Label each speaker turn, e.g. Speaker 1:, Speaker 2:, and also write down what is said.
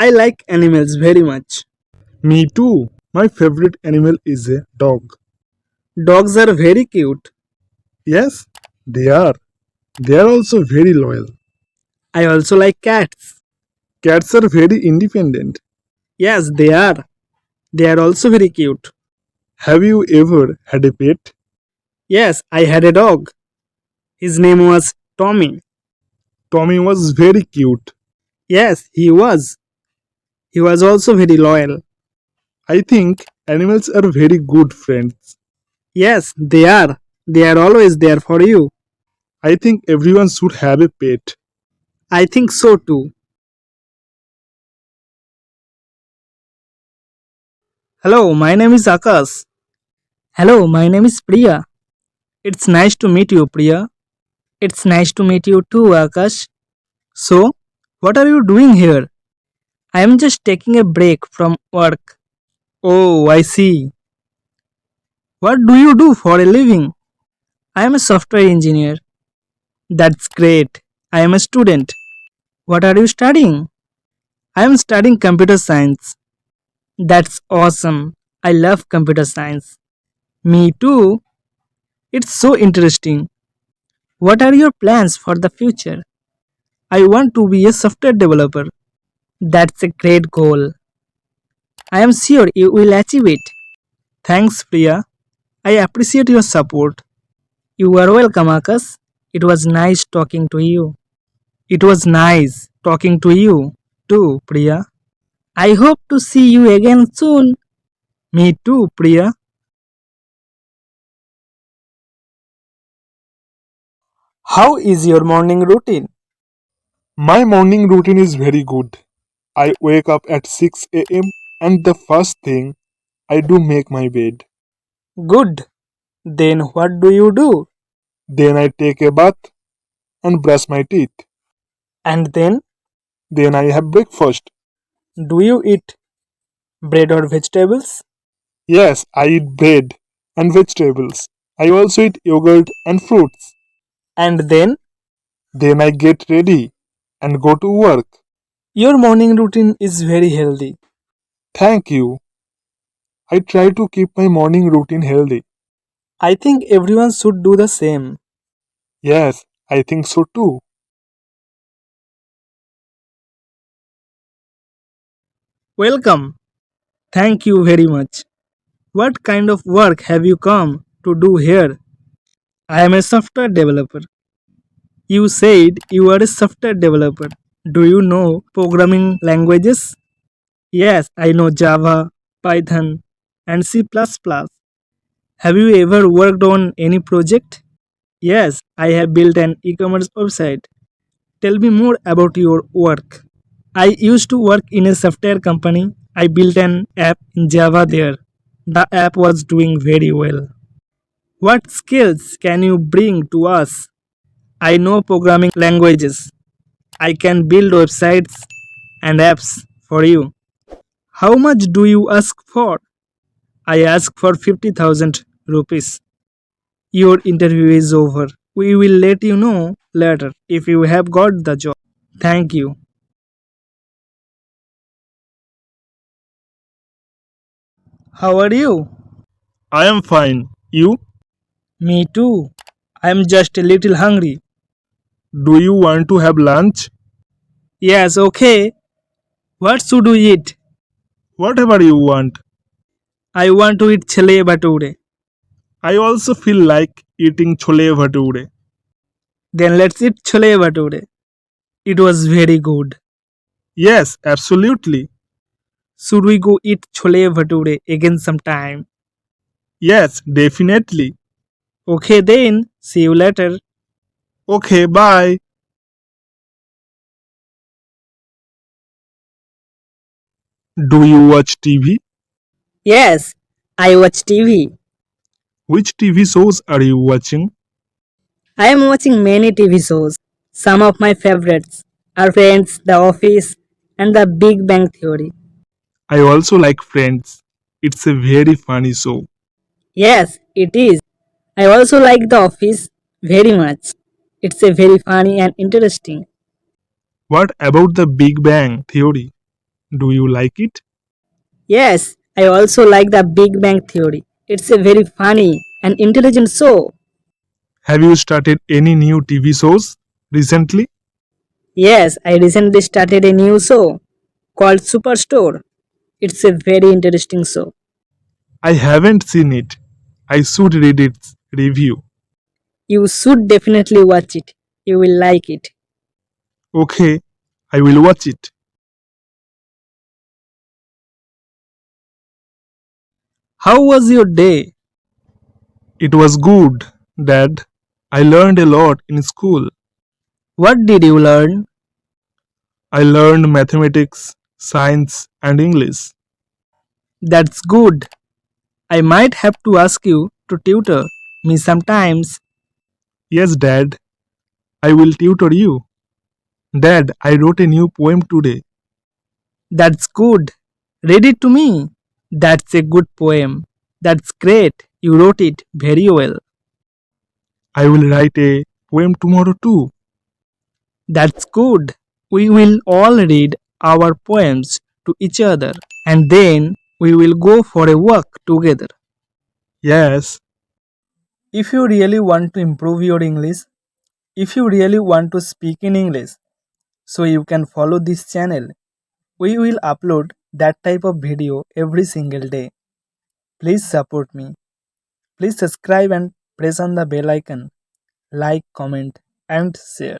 Speaker 1: I like animals very much.
Speaker 2: Me too. My favorite animal is a dog.
Speaker 1: Dogs are very cute.
Speaker 2: Yes, they are. They are also very loyal.
Speaker 1: I also like cats.
Speaker 2: Cats are very independent.
Speaker 1: Yes, they are. They are also very cute.
Speaker 2: Have you ever had a pet?
Speaker 1: Yes, I had a dog. His name was Tommy.
Speaker 2: Tommy was very cute.
Speaker 1: Yes, he was. He was also very loyal.
Speaker 2: I think animals are very good friends.
Speaker 1: Yes, they are. They are always there for you.
Speaker 2: I think everyone should have a pet.
Speaker 1: I think so too. Hello, my name is Akash. Hello, my name is Priya. It's nice to meet you, Priya. It's nice to meet you too, Akash. So, what are you doing here? I am just taking a break from work. Oh, I see. What do you do for a living? I am a software engineer. That's great. I am a student. What are you studying? I am studying computer science. That's awesome. I love computer science. Me too. It's so interesting. What are your plans for the future? I want to be a software developer. That's a great goal. I am sure you will achieve it. Thanks, Priya. I appreciate your support. You are welcome, Akash. It was nice talking to you. It was nice talking to you too, Priya. I hope to see you again soon. Me too, Priya. How is your morning routine?
Speaker 2: My morning routine is very good. I wake up at 6 a.m. and the first thing I do make my bed.
Speaker 1: Good. Then what do you do?
Speaker 2: Then I take a bath and brush my teeth.
Speaker 1: And then
Speaker 2: Then I have breakfast.
Speaker 1: do you eat bread or vegetables?
Speaker 2: Yes, I eat bread and vegetables. I also eat yogurt and fruits.
Speaker 1: And then
Speaker 2: Then I get ready and go to work.
Speaker 1: your morning routine is very healthy.
Speaker 2: Thank you. I try to keep my morning routine healthy.
Speaker 1: I think everyone should do the same.
Speaker 2: Yes, I think so too.
Speaker 1: Welcome. Thank you very much. What kind of work have you come to do here? I am a software developer. You said you are a software developer. Do you know programming languages? Yes, I know Java, Python, and C++. Have you ever worked on any project? Yes, I have built an e-commerce website. Tell me more about your work. I used to work in a software company. I built an app in Java there. The app was doing very well. What skills can you bring to us? I know programming languages. I can build websites and apps for you. How much do you ask for? I ask for 50,000 rupees. Your interview is over. We will let you know later if you have got the job. Thank you. How are you?
Speaker 2: I am fine. You?
Speaker 1: Me too. I am just a little hungry.
Speaker 2: Do you want to have lunch?
Speaker 1: Yes, okay. What should we eat?
Speaker 2: Whatever you want.
Speaker 1: I want to eat chole bhature.
Speaker 2: I also feel like eating chole bhature.
Speaker 1: Then let's eat chole bhature. It was very good.
Speaker 2: Yes, absolutely.
Speaker 1: Should we go eat chole bhature again sometime?
Speaker 2: Yes, definitely.
Speaker 1: Okay then. See you later.
Speaker 2: Okay, bye. Do you watch TV?
Speaker 3: Yes, I watch TV.
Speaker 2: Which TV shows are you watching?
Speaker 3: I am watching many TV shows. Some of my favorites are Friends, The Office, and The Big Bang Theory.
Speaker 2: I also like Friends. It's a very funny show.
Speaker 3: Yes, it is. I also like The Office very much. It's a very funny and interesting.
Speaker 2: What about the Big Bang Theory? Do you like it?
Speaker 3: Yes, I also like the Big Bang Theory. It's a very funny and intelligent show.
Speaker 2: Have you started any new TV shows recently?
Speaker 3: Yes, I recently started a new show called Superstore. It's a very interesting show.
Speaker 2: I haven't seen it. I should read its review.
Speaker 3: You should definitely watch it. You will like it.
Speaker 2: Okay, I will watch it.
Speaker 1: How was your day?
Speaker 2: It was good, Dad. I learned a lot in school.
Speaker 1: What did you learn?
Speaker 2: I learned mathematics, science, and English.
Speaker 1: That's good. I might have to ask you to tutor me sometimes.
Speaker 2: Yes, Dad, I will tutor you. Dad, I wrote a new poem today.
Speaker 1: That's good. Read it to me. That's a good poem. That's great. You wrote it very well.
Speaker 2: I will write a poem tomorrow too.
Speaker 1: That's good. We will all read our poems to each other and then we will go for a walk together.
Speaker 2: Yes,
Speaker 1: If you really want to improve your English, if you really want to speak in English, so you can follow this channel. We will upload that type of video every single day. Please support me. Please subscribe and press on the bell icon. Like, comment, and share.